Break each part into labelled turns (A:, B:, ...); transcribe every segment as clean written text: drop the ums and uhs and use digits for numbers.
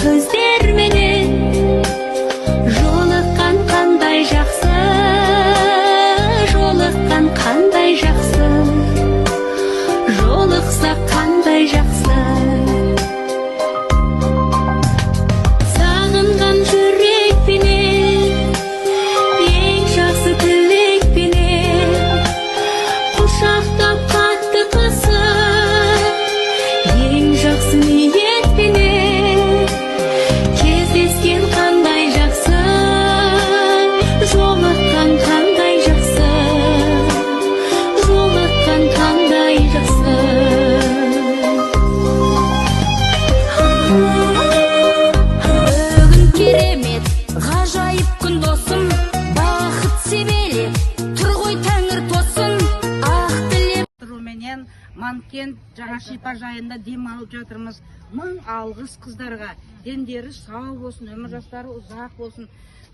A: көздер менен жолыққан қандай жақсы, жолыққан қандай жақсы, жолықсақ қандай жақсы. Сағынған жүрекпенен, ең жақсы тілекпенен құшақтап қатты қысып, ең жақсы ниетпенен кездескен қандай жақсы, жолыққан қандай жақсы, жолыққан қандай жақсы. Бүгін керемет, ғажайып күн досым, бақыт себелеп тұр ғой тәңір тосын. Ақ тілеп
B: менен Манкент жаңа шипажайында дем алып жатырмыз. Мың алғыс қыздарға. Дендері сау болсын, өмір жастары ұзақ болсын.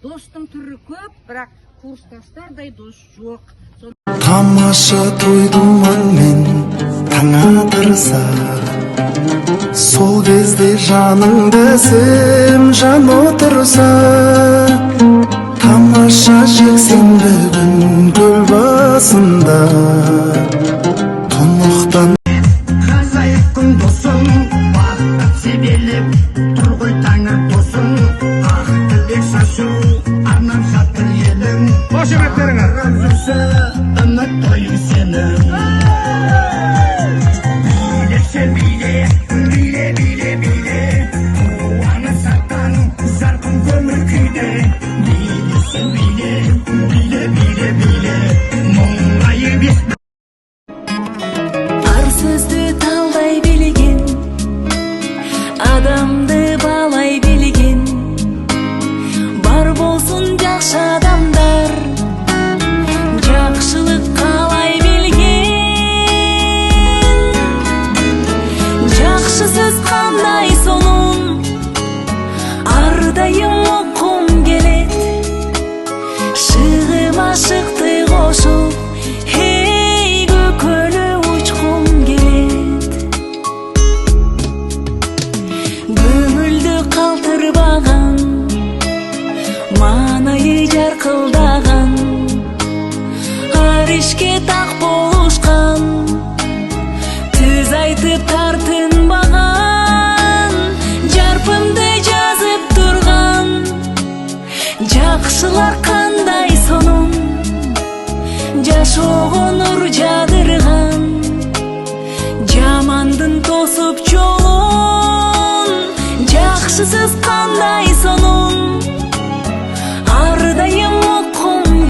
B: Достың түрі көп, бірақ курстастардай дос жоқ.
C: Тамаша тойдуман мен таң атырса, сол кезде жаныңды сем жан отырса, тамаша жексенбі күн көл басында тұнықтан
D: ғажайып күн досым, бақыт себелеп тұр ғой тәңір тосын. Ақ тілек шашу арнап жатыр елім, қошеметтеріңіз жүрсе үміт тойың сенің. Билеші биле, биле, биле, биле, қуаны сатқан жарқын көңіл күйде. Билеші биле, биле, биле, биле, мұңайып ес.
A: Ар сөзді талдай білген, адамды балай білген, бар болсын жақсы адамдар, жақшылық қалай білген. Жақшы сөз қандай соның, ардайым оқым келет, шығым ашықты қошып, хей көкөлі ұшқым келет. Көңілді қалтырбаған, манайы жарқылдаған, аришке тақ болушқан, түз айтып тартынбаған, жарпымды жазып тұрған, жақшылар қандай соның, жашоого нур жадырған, жамандын тосуп жолун, жақшысыз қандай соның.